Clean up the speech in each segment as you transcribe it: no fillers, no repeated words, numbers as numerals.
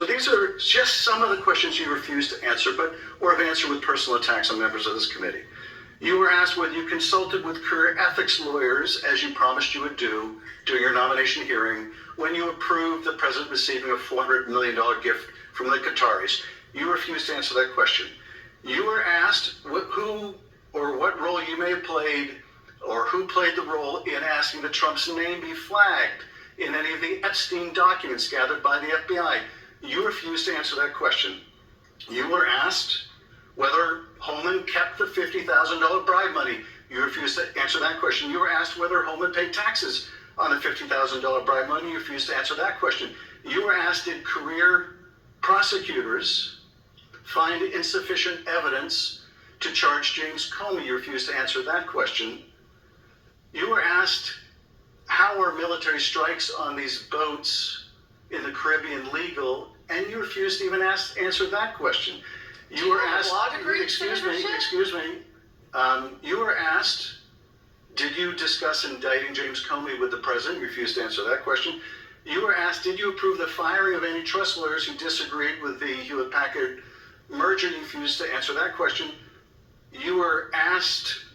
These are just some of the questions you refused to answer, or have answered with personal attacks on members of this committee. You were asked whether you consulted with career ethics lawyers, as you promised you would do during your nomination hearing, when you approved the president receiving a $400 million gift from the Qataris. You refused to answer that question. You were asked who or what role you may have played, or who played the role in asking that Trump's name be flagged in any of the Epstein documents gathered by the FBI. You refused to answer that question. You were asked whether Holman kept the $50,000 bribe money. You refused to answer that question. You were asked whether Holman paid taxes on the $50,000 bribe money. You refused to answer that question. You were asked, did career prosecutors find insufficient evidence to charge James Comey? You refused to answer that question. You were asked, how are military strikes on these boats in the Caribbean legal? And you refused to even answer that question. You were asked, excuse me, you were asked, did you discuss indicting James Comey with the president? You refused to answer that question. You were asked, did you approve the firing of antitrust lawyers who disagreed with the Hewlett-Packard merger? You refused to answer that question. You were asked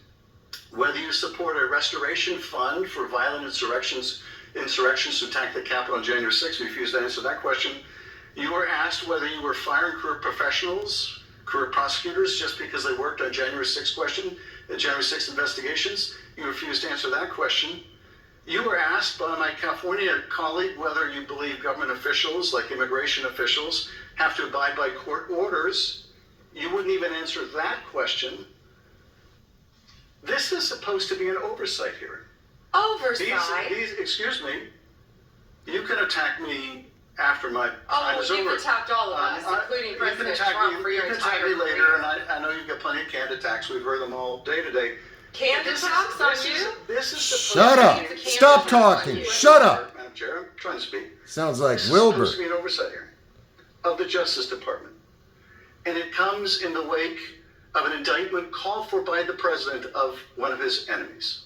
whether you support a restoration fund for violent insurrections who attacked the Capitol on January 6th. You refused to answer that question. You were asked whether you were firing career professionals, career prosecutors, just because they worked on January 6th January 6th investigations. You refused to answer that question. You were asked by my California colleague whether you believe government officials, like immigration officials, have to abide by court orders. You wouldn't even answer that question. This is supposed to be an oversight hearing. Oversight? Excuse me, you can attack me after my time is over. You've attacked all of us, including President Trump, for your entire career. You can attack me later, and I know you've got plenty of canned attacks. We've heard them all day to day. Canned attacks on you? This is Shut up! Stop talking! Shut up! Madam Chair, I'm trying to speak. Sounds like This Wilbur. is supposed to be an oversight hearing of the Justice Department. And it comes in the wake of an indictment called for by the president of one of his enemies.